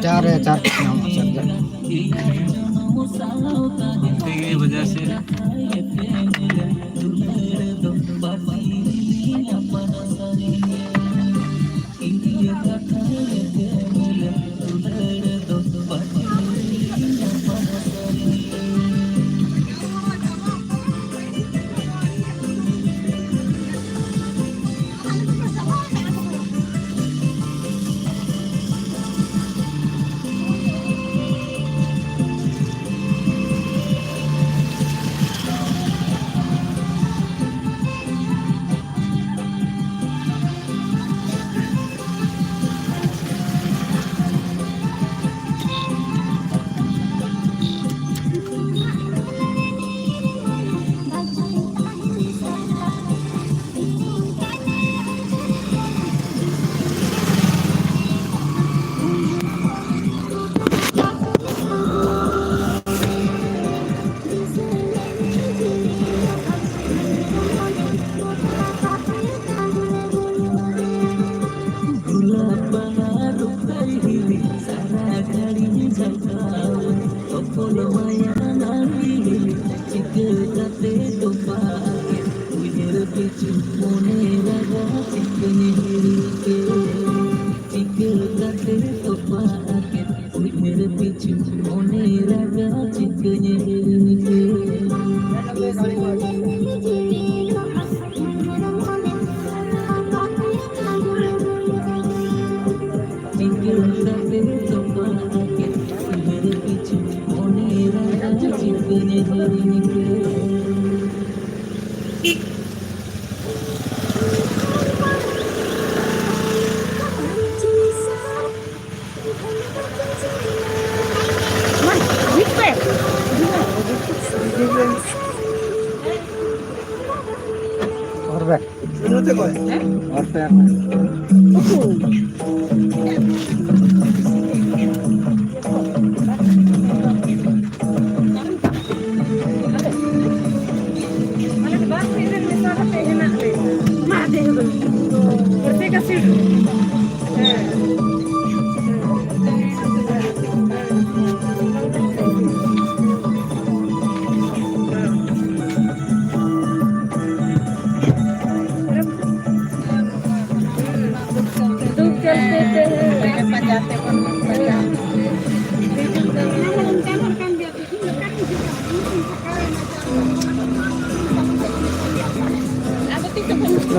चार है चार की वजह से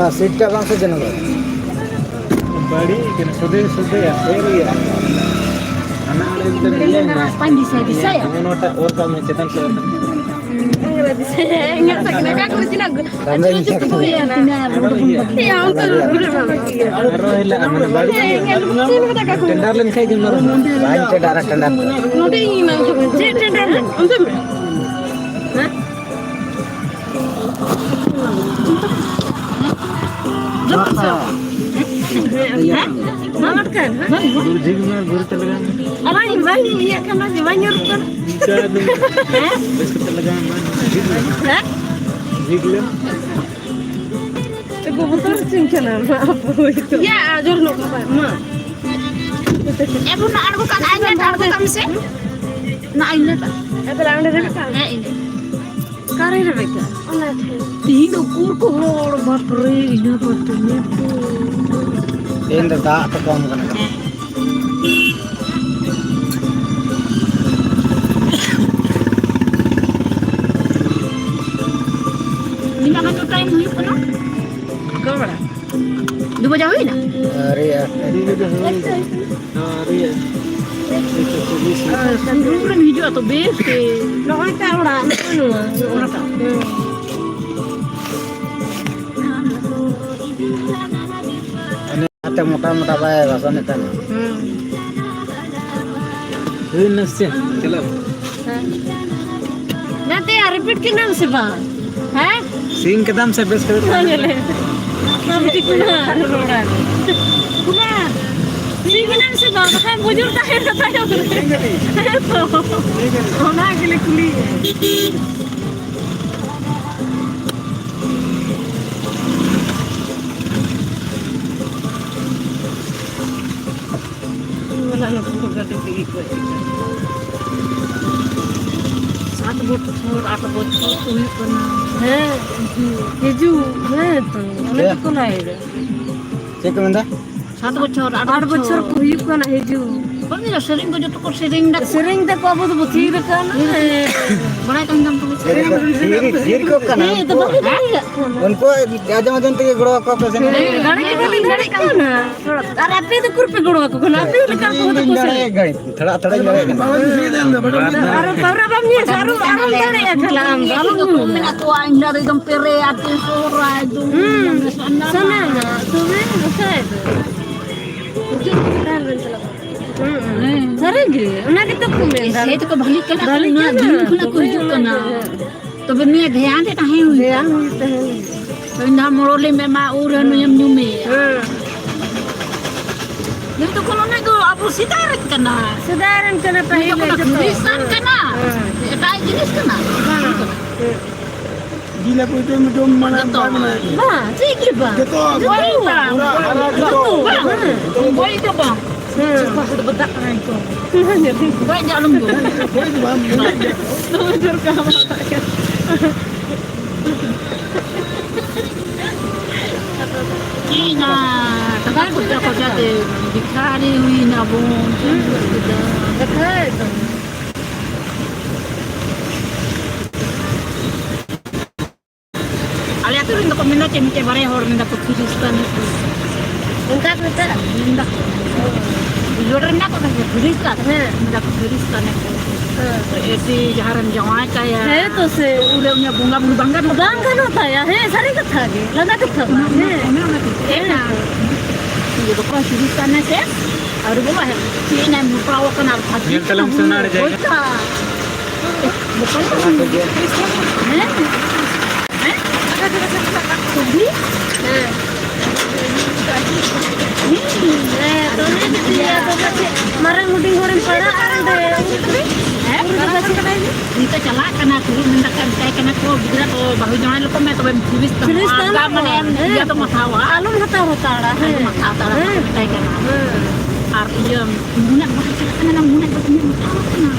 seat bang saja nunggu. Bari kena sudah ya. Ya. Anak ada Kalian harapan di saya. Kamu nota orang mencetak saya. Enggak bisa ya. Enggak sakit aku sini aku. Aku ya ya Aman bari. Tendar len kai jumlah. Lain tendar. Nanti ini tendar. Untuk Banget kan? Guru jingna guru telegram. Bani ya kan masih banyak kan? Bisa dong. Bes ke telegram mana? Jiglam. Aku betul singkan apa itu? Ya, ajur lo kapan? Ma. Bu nak aku kan aku kan sih. Nak ini tak? Aku lang dah kan? Ini. Kare dah mereka. Tiga kurko hor bapre ini patutnya tu. Ini dah tak kamu kan? Ini nak tu time ni pun? Kau berapa? Dua jam ini? Hari ya. Ria. Sebelum hijau atau besi? Orang tak orang tak. Ini ada motor bayar rasanya kan? Ini nasi. Kalau. Nanti repeat ke nama siapa? Hah? Sing kedam saya bes kalau. Nanti kuna. Sing nama siapa? Kan bujur tak ada tahu. Oh nak kili kuli. Mana nak buka pergi ikut. Satu botol atau botol tuh pernah. Keju, tu. Mana tu kena ada. Cek mana? Satu botol, ada botol kuih kena keju. Pernah sering kerja tu sering dah kau apa tu betul kan? Mana kan kamu tu sering. Diri kau kan? Itu bagus tak? Unko aja macam tu guru aku present. Gari kan? Ada apa tu kurpe guru aku kan? Apa tu kan aku tu sering. Thora gari. Aru para bamnya saru arum tare ya kalam. Arum mina tu anda dari gempere ati sura itu. Sana tu besar. Sarigi, ना कितना घूमे ऐसे तो भली के ना दिन खुला कोई जो ना तो फिर मैं ध्यान देता है तो ना मोरले में मा और न यम न्यू में ये तो कोनो ना को अब सिदारन करना पहले क्रिश्चियन करना एटा जिनिस करना Gila pun itu macam mana? Bah, sikit bah. बोली बा बोली तो बा Sudah bedak kan itu. baik dalam tu Tujur kamu. Ina takkan kita kerja di kari wina bom Dekat. Alia tu rindu komenda cemke bare hor minda Kristen itu Enggak kita. minda Jodoh nak kau dah Kristen minda Kristen itu ऐसी जहारन जवान का या है तो से उड़े उन्हें bunga bangga bangga होता है है सारी कथा के लगा कथा है ना ये तो कौन सी करने से और बोला है ये ना मुप्राव करना Yang dalam sana ada jaga. bukan तो भी Marang muding orang pada kita cala karena dulu minta kan kayak kena kau bila kau baru jangan lupa मैं तो फिरिस का मैंने dia तो masawa alum hata lah masawa kayak kena artinya munak bahasa kena munak bahasa masawa kena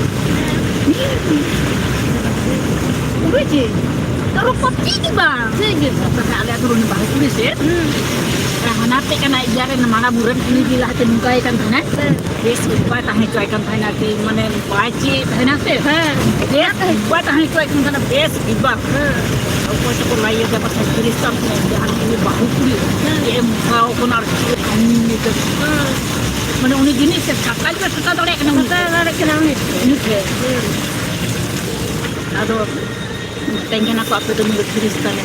Uji, terus kok tinggi bang, tinggi. Sampai ada turun bahasa tulis ya. Hanapin ka na ijarin ng mga buran ini bilah tinugay kan tanan. Yes, buat tahan cuai kan tanan ti mana baci tanan te. Yes, buat tahan cuai kan tanan bes ibak. Aku tu lain dia pasal Kristan dia ini bahu kuli. Dia mau konar ini tu. Mana uni gini sekakal juga kita tolak kena uni. Ini ke. Aduh, pengen aku apa tu mulut Kristan.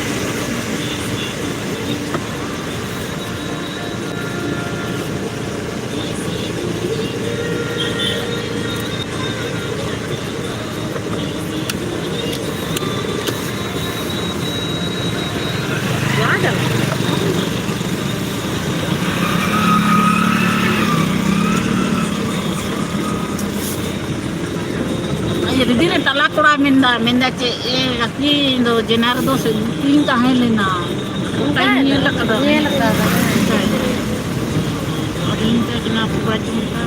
Jadi ni talak kura minda ce laki do jenar do se tin ka hele na. Kai ni la kada. Ni la kada. Adin te kena buat cinta.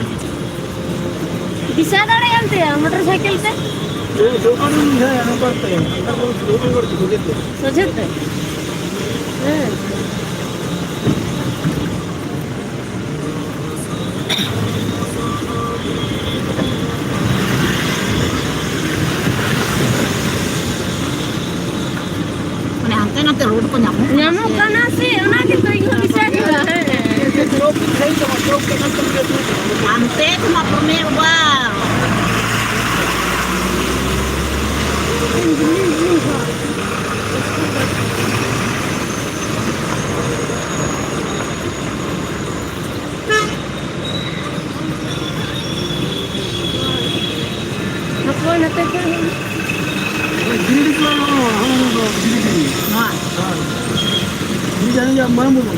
Bisa dari ante ya motorcycle te? दुकान है यहाँ पर तो अंदर वो shooting करते हैं सजते Mana ante nanti road ko nyamuk kana sih ona ke to iku bisa juga ante cuma permir bang. Apa nak tekan Delhi का Delhi Nah, ini jangan yang mana pun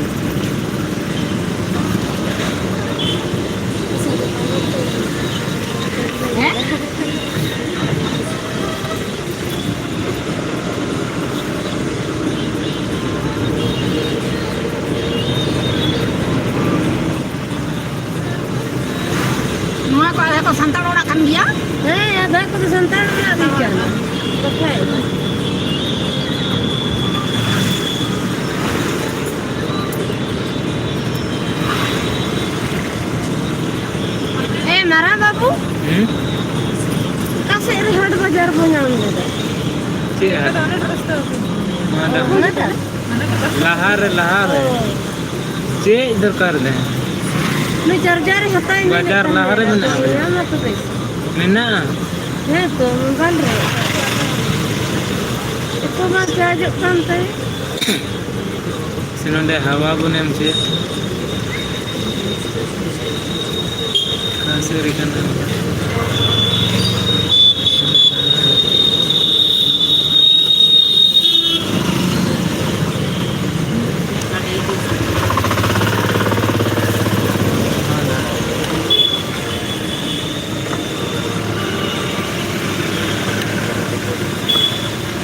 Nua ko ada santar orang kan dia? ada aku tu santan nak bikin pakai marah babu kasih rehat bajar punya udah ठीक है mana Lahar Lahar चे इधर कर दे lu jar-jar hatain Bajar lahar में ना ya mah tu guys मैंने ya tu mungkin re itu mah jajuk santai सिनोंडे हवा बुने हमसे कैसे रिकन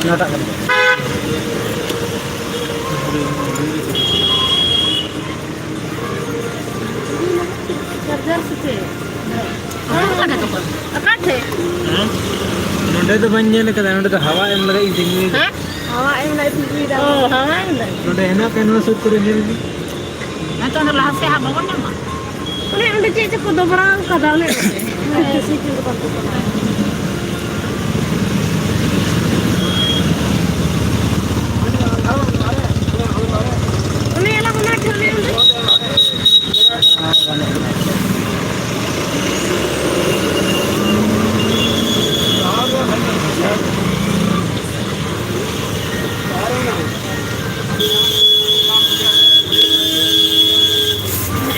Nada kan. jar-jar situ Ada tu kan? apa deh नोंडे तो बन जाने का नोंडे तो हवा एम लगा engineer hawa yang naik TV dah oh hawa yang naik नोंडे है ना कैनवास शूट करे जल्दी Nanti ada lahar sehat bangun mah. ini udah cek kudu berang kadalnya situ depan tu ini lah mana kali ini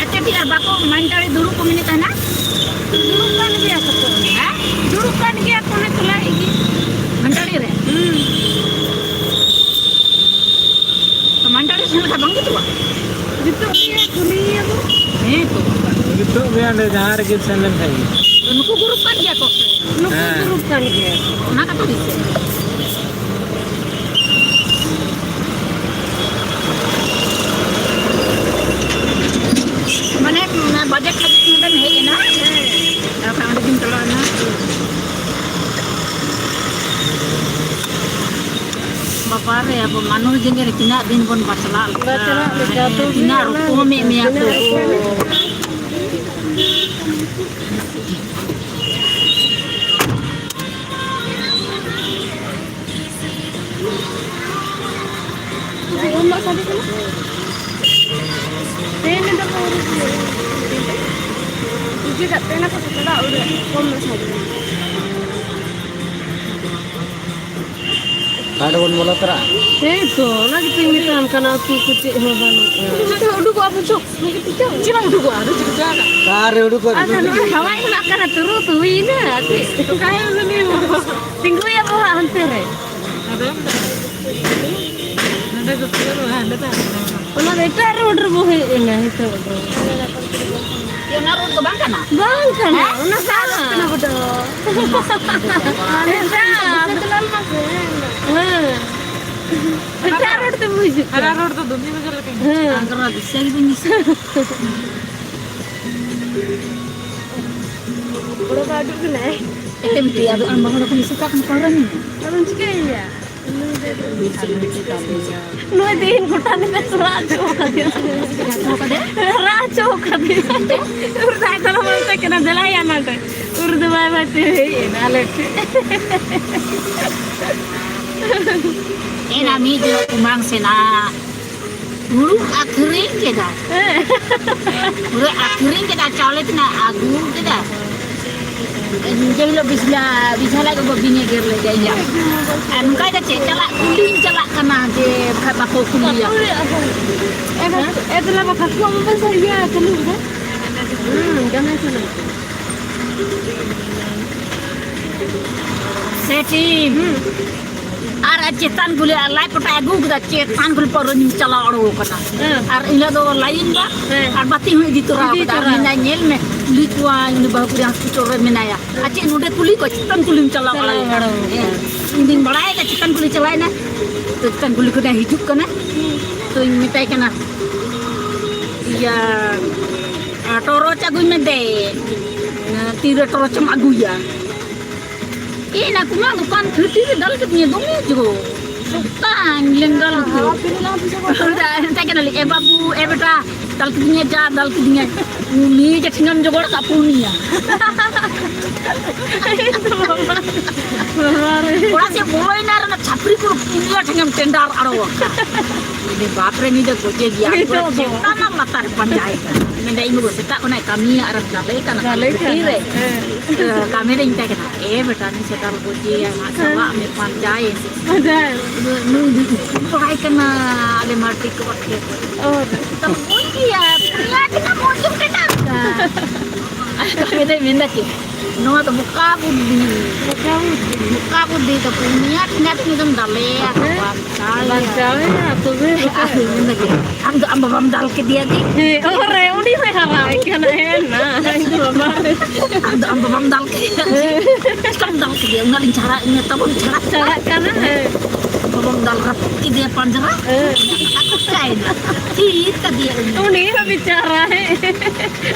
Ate biar bako mandari dulu ko minit na. dudukan dia aku Ha? dudukan dia aku nak lagi Mandari re. Mandari sana ka bang gitu ba? gitu dia kuliah tu Itu. तो वे अंडे जहाँ रे किस संलन है Nuku guru kan dia kok. dudukan dia Nah kata bisa. Mana budget habis mudah nih na. Apa ada din tolong na. Bapak are apa manu jengger kina din pun bacala kina ruko me aku Ada pun bola terang. itu lagi pimitan karena aku kucing hewan. Udah gua apa cok? Cuma udah gua ada juga. Kare udah kok. Ada hawa ini nak karena turun tuh ini. Itu kayak gini. Tinggu ya bawa hantar. Ada tuh ada tak? Kalau itu ada order buhe ini itu. yang naruh ke bangkan Bangkan, una salah. Kenapa dong? Setelah masuk. Taruh tuh bujuk. Ada road tuh dunia macam lagi. angker bisa gitu bisa Kalau kado kena. mesti ada ambang ada bisa tak koran Kalau juga iya. Nuetin kutan itu racu racu katanya. Urda kalau mau tak kena delayan nanti. Urda bawa tuh nalet. nami je kumang sena dulu akhirin kita udah akhirin kita calet na agu kita jadi lo bisa lagi begini gerle jaya anu kaya cek celak kuling celak kena je kata kuliah Itu lah bakat kamu besar ya kena kan? Jangan sana. setim ar cetan kuliah alai peta agu kita cetan kuliah peron cala aro kena ar ila do lain ba ar bati hu di tura ar mina nyel me litwa ini bah kuliah kucor mina ya aci nude kuli ko cetan kuliah cala aro inding balai ka cetan kuliah cala na cetan kuliah kuda hidup kena tu mitai kena ya toro cagu mede tira toro cam agu ya ini aku mah bukan kerja dalam punya domi juga bukan lenggal tu udah entah kenal babu beta dalam punya jah dalam punya umi jadinya juga tak punya orang sih boleh nara nak capri pun punya dengan tendar arwah ini bapre ni dah kerja dia tanam latar panjai menda ingu setak kena kami arah dalai kan kire kami dah intai kena beta ni setar kerja yang masalah me panjai Ada. nunggu pakai kena ale mati ke waktu Oh. tapi ya kita mau juga kami dah menda ki no to buka budi to punya niat ni dum dalai Lancar ya tuh ambam dal ke dia di Oh reuni saya harai kan enak itu apa ambam dal ke dia kan dal ke dia ngalin cara ini tabun cara karena ambam dal rapuk ke dia panjang aku kain kita dia ini bicara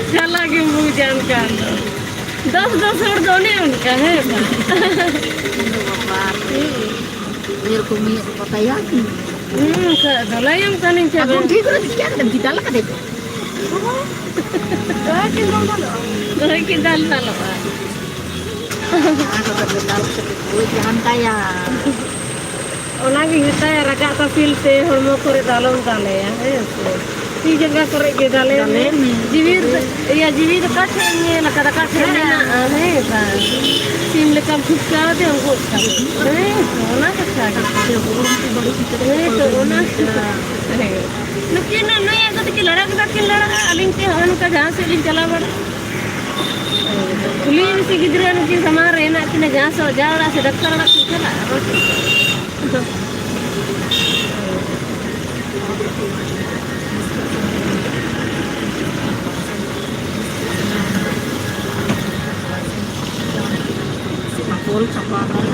saya lagi hujan kan 10 ordone uनका है मेरे को मैं पता है दलायम kan yang aku coba dia kan dan kita lah kan itu kita lalu aku tak tahu jangan kaya lagi kita ya raga ta filte hormo kore dalon dale ya ती जगह करे के डाले जीवित या जीवित काटे ने लगा काटे ना है बा सिम लेकर फुसका दे हमको है सोना का है तो सोना लेकिन नहीं है तो के लड़ा अलिंग के हन का जहां से लिंग चला बड़ पुलिस से गिदरा के समार रहना कि ना जहां से जावड़ा से डॉक्टर का चला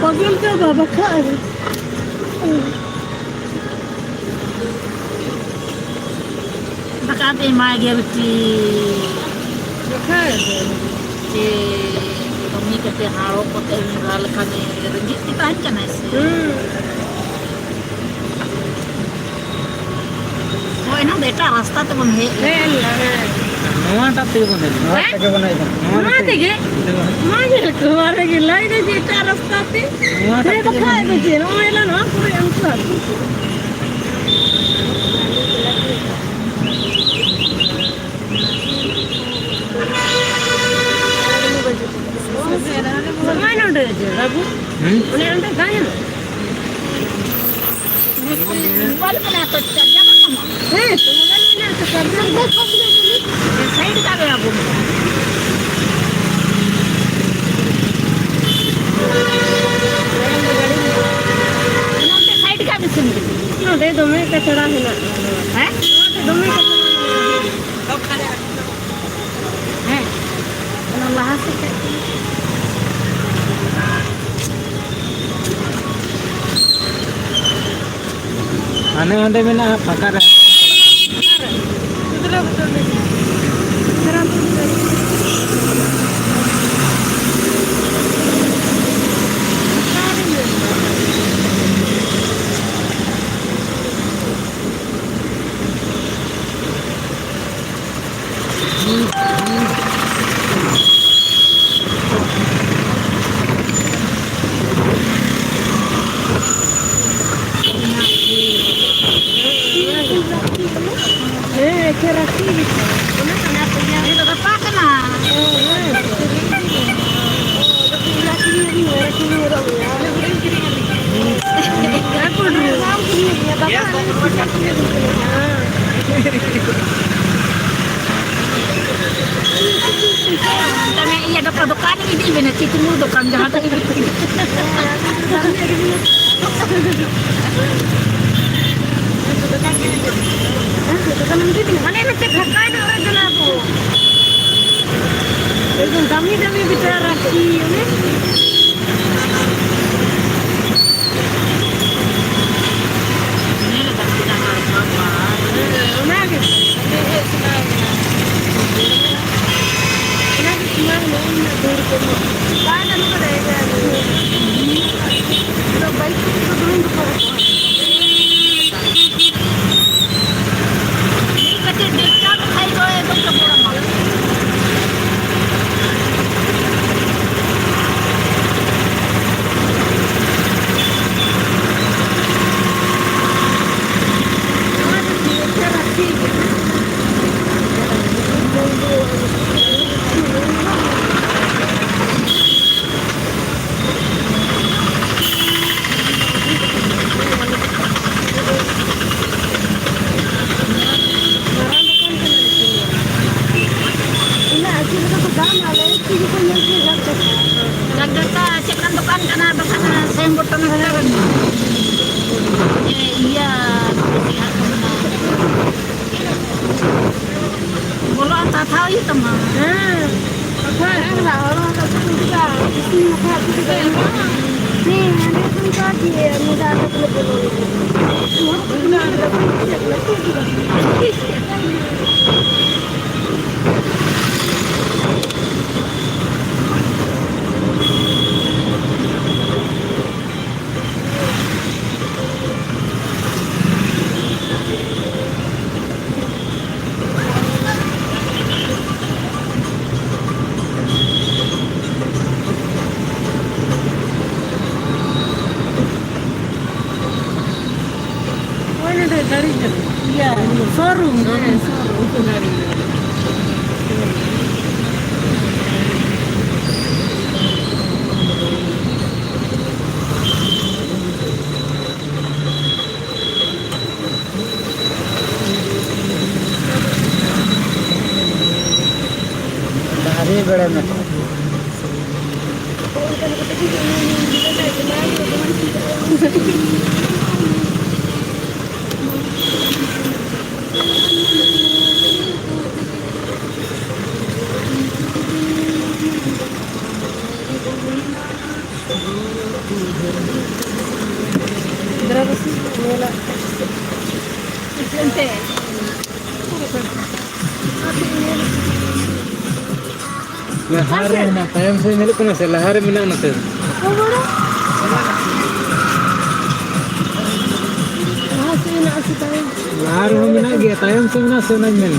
Pagil ka ba? Baka baka ate magerti baka ke kami kete haro kote ngal kane renjit kita ancana sih enak beta rasta tuh menghe. नवा टा ते बने नवा टके बनाई दो मा तेगे मागे कुमारे के लाइन जेटा रास्ता ते ते तो खाए तो जे नो एला ना पूरे अंतर समय न दे जे बाबू उन्हें अंदर गाय ना Wala pa na to charge ba kamo? तो मुगल में ना तो कर दे Side ka ba ako? Ano side ka bisin? नो दे दो मैं कचरा है ना Eh? दो मैं Eh. Ano lahas ka? आने आने में ना पका रहे कचरा बता दे कचरा Ito ka pa ka na. Kami iya ada produkan ini benar itu mulu dokam jahat ini. mana nak cek kakak ada orang kenapa? Itu kami bicara ini. Nagdata cek nandukan kana baka na sembot na karon. Iya. Bolo ang tataw ito ma. Iya, showroom. भारी बड़े में lahar na tayam se milik na se lahar mina na se Wah, Lahar mo mina gaya tayong semina sunag mil.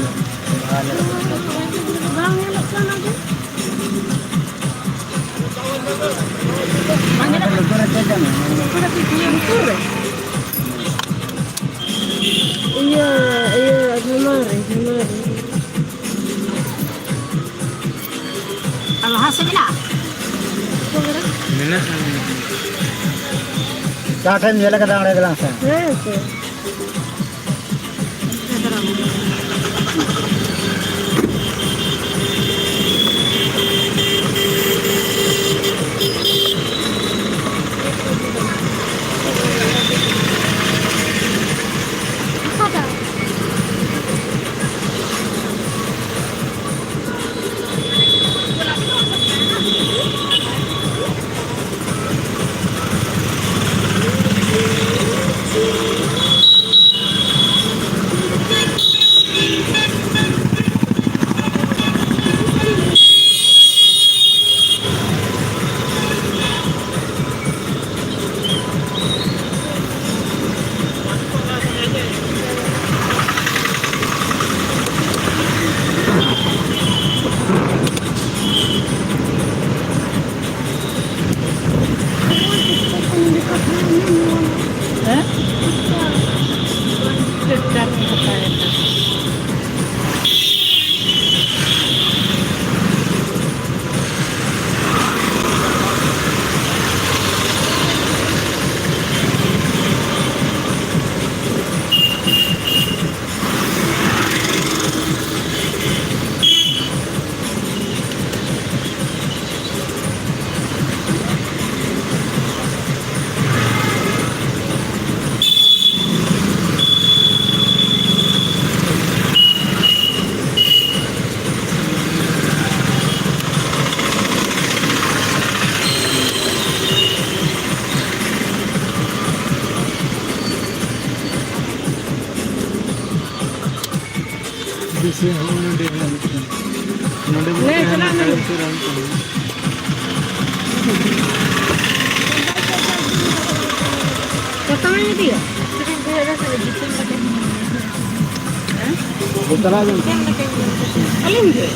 Iya, kemarin. Alhasil na. Mina चाटे में लगा दांगड़े गलां से bisi hong de node bo Potongannya dia. Betul aja. Alin dia.